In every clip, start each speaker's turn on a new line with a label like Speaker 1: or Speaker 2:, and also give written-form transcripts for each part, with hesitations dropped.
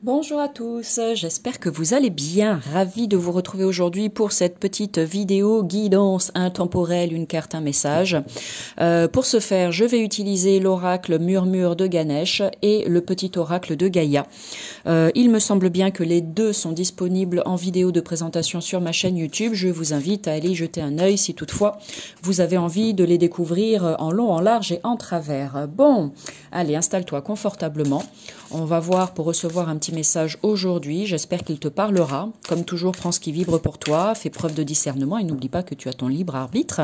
Speaker 1: Bonjour à tous, j'espère que vous allez bien. Ravi de vous retrouver aujourd'hui pour cette petite vidéo guidance intemporelle, une carte, un message. Pour ce faire, je vais utiliser l'oracle Murmure de Ganesh et le petit oracle de Gaïa. Il me semble bien que les deux sont disponibles en vidéo de présentation sur ma chaîne YouTube. Je vous invite à aller y jeter un œil si toutefois vous avez envie de les découvrir en long, en large et en travers. Bon, allez, installe-toi confortablement. On va voir pour recevoir un petit message aujourd'hui. J'espère qu'il te parlera. Comme toujours, prends ce qui vibre pour toi, fais preuve de discernement et n'oublie pas que tu as ton libre arbitre.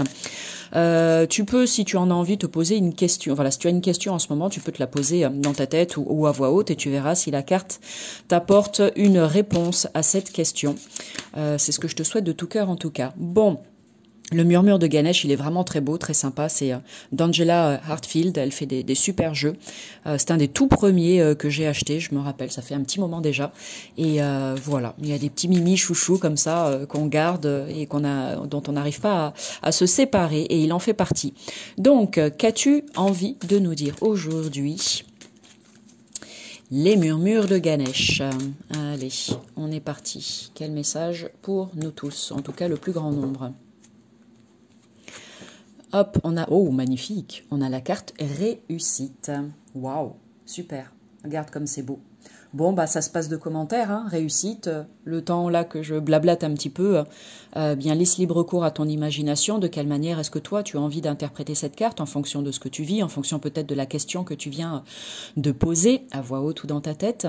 Speaker 1: Tu peux, si tu en as envie, te poser une question. Voilà, si tu as une question en ce moment, tu peux te la poser dans ta tête ou à voix haute et tu verras si la carte t'apporte une réponse à cette question. C'est ce que je te souhaite de tout cœur en tout cas. Bon. Le Murmure de Ganesh, il est vraiment très beau, très sympa. C'est d'Angela Hartfield, elle fait des super jeux. C'est un des tout premiers que j'ai acheté, je me rappelle, ça fait un petit moment déjà. Et voilà, il y a des petits mimi chouchous comme ça qu'on garde et dont on n'arrive pas à se séparer. Et il en fait partie. Donc, qu'as-tu envie de nous dire aujourd'hui ? Les murmures de Ganesh. Allez, on est parti. Quel message pour nous tous, en tout cas le plus grand nombre. Hop, on a... Oh, magnifique. On a la carte réussite. Waouh, super. Regarde comme c'est beau. Bon, bah ça se passe de commentaires, hein, réussite. Le temps là que je blablate un petit peu, bien laisse libre cours à ton imagination. De quelle manière est-ce que toi tu as envie d'interpréter cette carte en fonction de ce que tu vis, en fonction peut-être de la question que tu viens de poser à voix haute ou dans ta tête.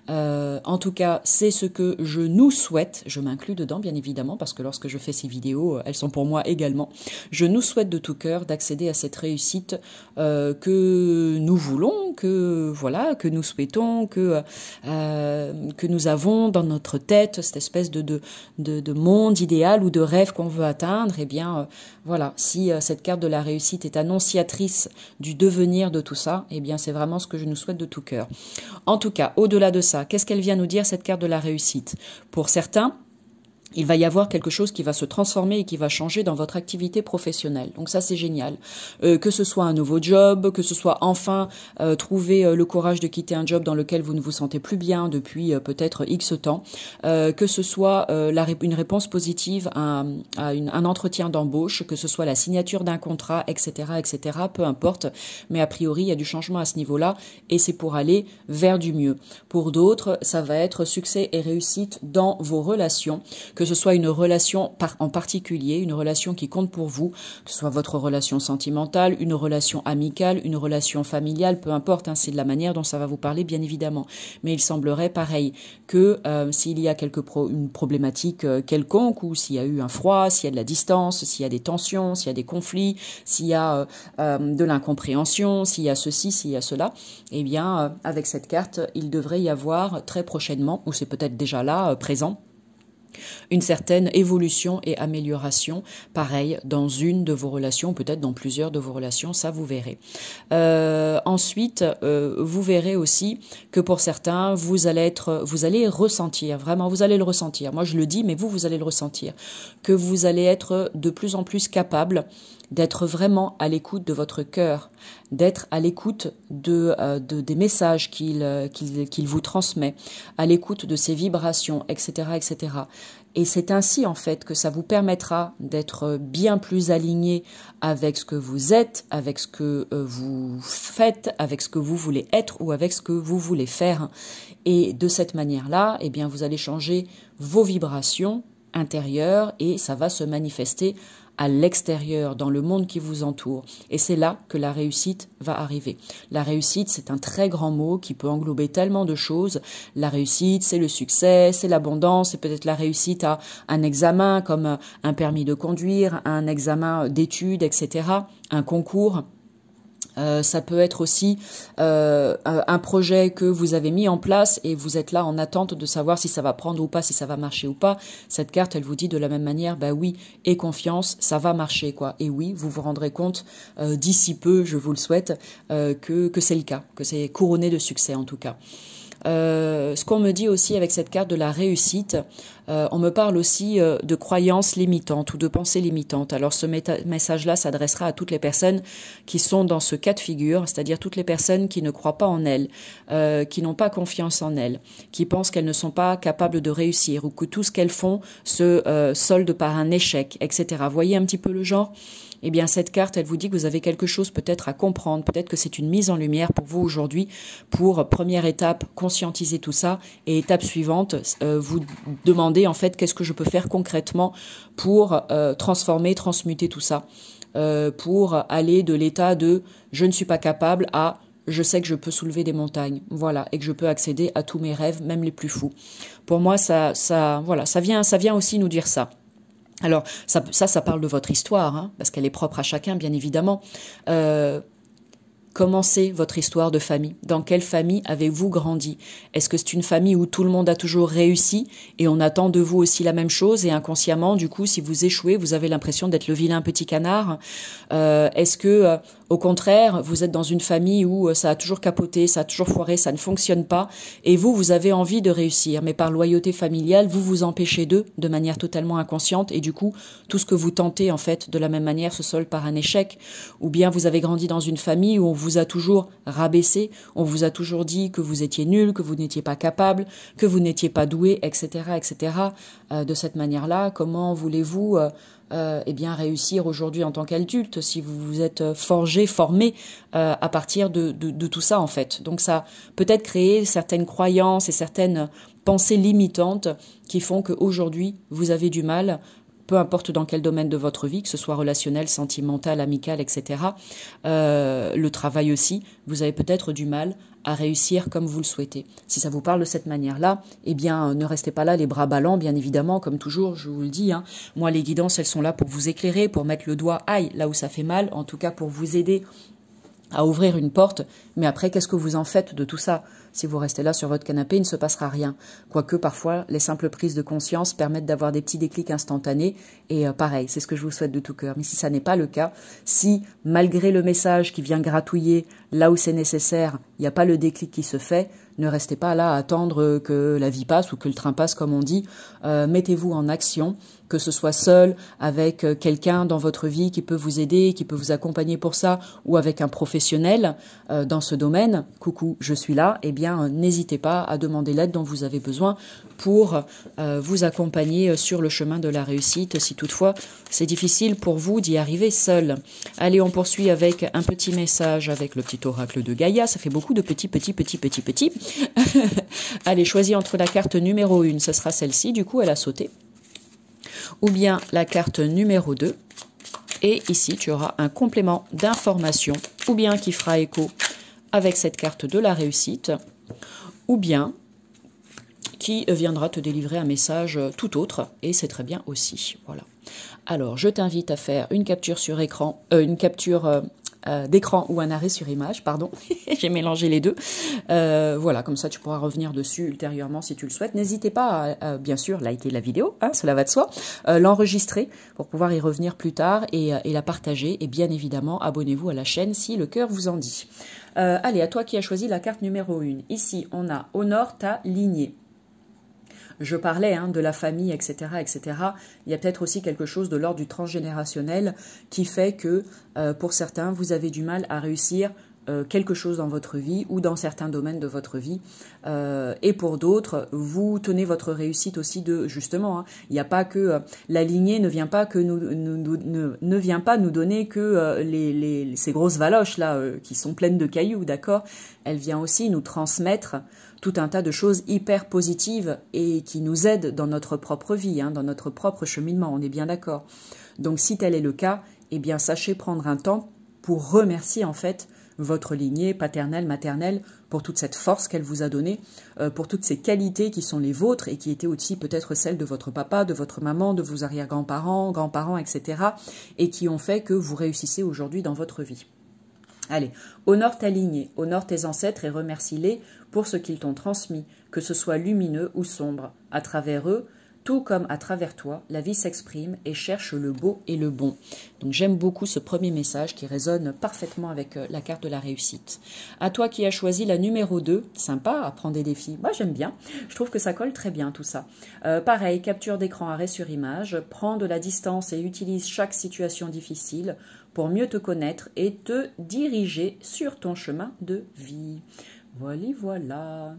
Speaker 1: En tout cas, c'est ce que je nous souhaite. Je m'inclus dedans, bien évidemment, parce que lorsque je fais ces vidéos, elles sont pour moi également. Je nous souhaite de tout cœur d'accéder à cette réussite que nous voulons, que voilà, que nous souhaitons, que nous avons dans notre tête, cette espèce de monde idéal ou de rêve qu'on veut atteindre. Eh bien, voilà, si cette carte de la réussite est annonciatrice du devenir de tout ça, eh bien, c'est vraiment ce que je nous souhaite de tout cœur. En tout cas, au-delà de ça, qu'est-ce qu'elle vient nous dire, cette carte de la réussite? Pour certains, il va y avoir quelque chose qui va se transformer et qui va changer dans votre activité professionnelle. Donc ça, c'est génial. Que ce soit un nouveau job, que ce soit enfin trouver le courage de quitter un job dans lequel vous ne vous sentez plus bien depuis peut-être X temps, que ce soit une réponse positive à un entretien d'embauche, que ce soit la signature d'un contrat, etc., etc., peu importe. Mais a priori, il y a du changement à ce niveau-là et c'est pour aller vers du mieux. Pour d'autres, ça va être succès et réussite dans vos relations, que ce soit une relation en particulier, une relation qui compte pour vous, que ce soit votre relation sentimentale, une relation amicale, une relation familiale, peu importe, hein, c'est de la manière dont ça va vous parler, bien évidemment. Mais il semblerait, pareil, que s'il y a une problématique quelconque, ou s'il y a eu un froid, s'il y a de la distance, s'il y a des tensions, s'il y a des conflits, s'il y a de l'incompréhension, s'il y a ceci, s'il y a cela, eh bien, avec cette carte, il devrait y avoir très prochainement, ou c'est peut-être déjà là, présent, une certaine évolution et amélioration, pareil, dans une de vos relations, peut-être dans plusieurs de vos relations, ça vous verrez. Ensuite, vous verrez aussi que pour certains, vous allez ressentir, vraiment, vous allez le ressentir. Moi, je le dis, mais vous allez le ressentir, que vous allez être de plus en plus capable d'être vraiment à l'écoute de votre cœur, d'être à l'écoute des messages qu'il vous transmet, à l'écoute de ses vibrations, etc., etc. Et c'est ainsi, en fait, que ça vous permettra d'être bien plus aligné avec ce que vous êtes, avec ce que vous faites, avec ce que vous voulez être ou avec ce que vous voulez faire. Et de cette manière-là, eh bien, vous allez changer vos vibrations intérieures et ça va se manifester à l'extérieur, dans le monde qui vous entoure. Et c'est là que la réussite va arriver. La réussite, c'est un très grand mot qui peut englober tellement de choses. La réussite, c'est le succès, c'est l'abondance, c'est peut-être la réussite à un examen comme un permis de conduire, un examen d'études, etc., un concours. Ça peut être aussi un projet que vous avez mis en place et vous êtes là en attente de savoir si ça va prendre ou pas, si ça va marcher ou pas. Cette carte, elle vous dit de la même manière, bah oui, et confiance, ça va marcher, quoi. Et oui, vous vous rendrez compte d'ici peu, je vous le souhaite, que c'est le cas, que c'est couronné de succès en tout cas. Ce qu'on me dit aussi avec cette carte de la réussite, on me parle aussi de croyances limitantes ou de pensées limitantes. Alors ce message-là s'adressera à toutes les personnes qui sont dans ce cas de figure, c'est-à-dire toutes les personnes qui ne croient pas en elles, qui n'ont pas confiance en elles, qui pensent qu'elles ne sont pas capables de réussir ou que tout ce qu'elles font se solde par un échec, etc. Voyez un petit peu le genre ? Eh bien, cette carte, elle vous dit que vous avez quelque chose peut-être à comprendre, peut-être que c'est une mise en lumière pour vous aujourd'hui, pour première étape, conscientiser tout ça, et étape suivante, vous demandez en fait qu'est-ce que je peux faire concrètement pour transformer, transmuter tout ça, pour aller de l'état de je ne suis pas capable à je sais que je peux soulever des montagnes, voilà, et que je peux accéder à tous mes rêves, même les plus fous. Pour moi, ça vient aussi nous dire ça. Alors, ça parle de votre histoire, hein, parce qu'elle est propre à chacun, bien évidemment. Commencez votre histoire de famille. Dans quelle famille avez-vous grandi? Est-ce que c'est une famille où tout le monde a toujours réussi et on attend de vous aussi la même chose et inconsciemment, du coup, si vous échouez, vous avez l'impression d'être le vilain petit canard? Est-ce que, au contraire, vous êtes dans une famille où ça a toujours capoté, ça a toujours foiré, ça ne fonctionne pas et vous avez envie de réussir, mais par loyauté familiale, vous vous empêchez d'eux de manière totalement inconsciente et du coup, tout ce que vous tentez, en fait, de la même manière se solde par un échec? Ou bien vous avez grandi dans une famille où on vous a toujours rabaissé, on vous a toujours dit que vous étiez nul, que vous n'étiez pas capable, que vous n'étiez pas doué, etc., etc. De cette manière-là, comment voulez-vous eh bien réussir aujourd'hui en tant qu'adulte si vous vous êtes forgé, formé à partir de tout ça en fait. Donc ça peut-être créer certaines croyances et certaines pensées limitantes qui font qu'aujourd'hui vous avez du mal, peu importe dans quel domaine de votre vie, que ce soit relationnel, sentimental, amical, etc. Le travail aussi, vous avez peut-être du mal à réussir comme vous le souhaitez. Si ça vous parle de cette manière-là, eh bien, ne restez pas là les bras ballants, bien évidemment, comme toujours, je vous le dis. Hein. Moi, les guidances, elles sont là pour vous éclairer, pour mettre le doigt, aïe, là où ça fait mal, en tout cas pour vous aider à ouvrir une porte, mais après, qu'est-ce que vous en faites de tout ça? Si vous restez là sur votre canapé, il ne se passera rien. Quoique, parfois, les simples prises de conscience permettent d'avoir des petits déclics instantanés, et pareil, c'est ce que je vous souhaite de tout cœur. Mais si ça n'est pas le cas, si, malgré le message qui vient gratouiller là où c'est nécessaire, il n'y a pas le déclic qui se fait, ne restez pas là à attendre que la vie passe ou que le train passe, comme on dit. Mettez-vous en action, que ce soit seul, avec quelqu'un dans votre vie qui peut vous aider, qui peut vous accompagner pour ça, ou avec un professionnel dans ce domaine. Coucou, je suis là. Eh bien, n'hésitez pas à demander l'aide dont vous avez besoin pour vous accompagner sur le chemin de la réussite, si toutefois c'est difficile pour vous d'y arriver seul. Allez, on poursuit avec un petit message avec le petit oracle de Gaïa. Ça fait beaucoup de petits. Allez, choisis entre la carte numéro 1, ce sera celle-ci, du coup elle a sauté. Ou bien la carte numéro 2. Et ici, tu auras un complément d'information, ou bien qui fera écho avec cette carte de la réussite, ou bien qui viendra te délivrer un message tout autre, et c'est très bien aussi. Voilà. Alors, je t'invite à faire une capture sur écran, une capture d'écran ou un arrêt sur image, pardon, j'ai mélangé les deux. Voilà, comme ça tu pourras revenir dessus ultérieurement si tu le souhaites. N'hésitez pas à bien sûr liker la vidéo, hein, cela va de soi, l'enregistrer pour pouvoir y revenir plus tard et la partager. Et bien évidemment, abonnez-vous à la chaîne si le cœur vous en dit. Allez, à toi qui as choisi la carte numéro 1. Ici, on a honore ta lignée. Je parlais de la famille, etc., etc. Il y a peut-être aussi quelque chose de l'ordre du transgénérationnel qui fait que, pour certains, vous avez du mal à réussir quelque chose dans votre vie ou dans certains domaines de votre vie. Et pour d'autres, vous tenez votre réussite aussi de, justement, il n'y a pas que la lignée ne vient pas que ne vient pas nous donner que ces grosses valoches là qui sont pleines de cailloux, d'accord. Elle vient aussi nous transmettre tout un tas de choses hyper positives et qui nous aident dans notre propre vie, dans notre propre cheminement, on est bien d'accord. Donc si tel est le cas, eh bien sachez prendre un temps pour remercier en fait votre lignée paternelle, maternelle, pour toute cette force qu'elle vous a donnée, pour toutes ces qualités qui sont les vôtres et qui étaient aussi peut-être celles de votre papa, de votre maman, de vos arrière-grands-parents, grands-parents, etc. et qui ont fait que vous réussissez aujourd'hui dans votre vie. Allez, honore ta lignée, honore tes ancêtres et remercie-les pour ce qu'ils t'ont transmis, que ce soit lumineux ou sombre. À travers eux, tout comme à travers toi, la vie s'exprime et cherche le beau et le bon. Donc j'aime beaucoup ce premier message qui résonne parfaitement avec la carte de la réussite. À toi qui as choisi la numéro 2, sympa, à prendre des défis. Moi j'aime bien, je trouve que ça colle très bien tout ça. Pareil, capture d'écran, arrêt sur image, prends de la distance et utilise chaque situation difficile pour mieux te connaître et te diriger sur ton chemin de vie. Voilà.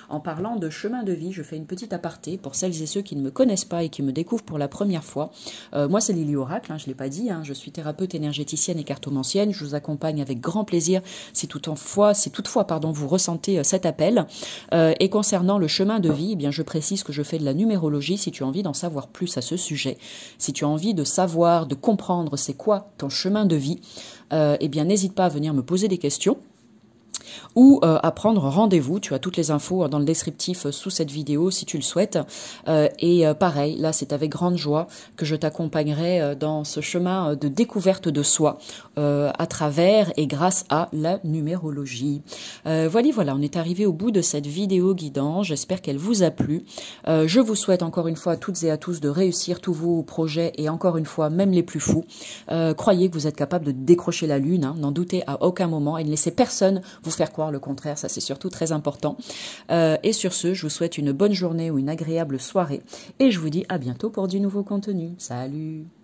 Speaker 1: En parlant de chemin de vie, je fais une petite aparté pour celles et ceux qui ne me connaissent pas et qui me découvrent pour la première fois. Moi, c'est Lily Oracle, je ne l'ai pas dit, je suis thérapeute énergéticienne et cartomancienne. Je vous accompagne avec grand plaisir si toutefois, vous ressentez cet appel. Et concernant le chemin de vie, eh bien, je précise que je fais de la numérologie si tu as envie d'en savoir plus à ce sujet. Si tu as envie de savoir, de comprendre c'est quoi ton chemin de vie, eh bien, n'hésite pas à venir me poser des questions ou à prendre rendez-vous. Tu as toutes les infos dans le descriptif sous cette vidéo si tu le souhaites. Et pareil, là c'est avec grande joie que je t'accompagnerai dans ce chemin de découverte de soi à travers et grâce à la numérologie. Voilà, on est arrivé au bout de cette vidéo guidant. J'espère qu'elle vous a plu. Je vous souhaite encore une fois à toutes et à tous de réussir tous vos projets et encore une fois, même les plus fous. Croyez que vous êtes capable de décrocher la lune, n'en doutez à aucun moment et ne laissez personne vous faire croire le contraire, ça c'est surtout très important. Et sur ce, je vous souhaite une bonne journée ou une agréable soirée et je vous dis à bientôt pour du nouveau contenu. Salut!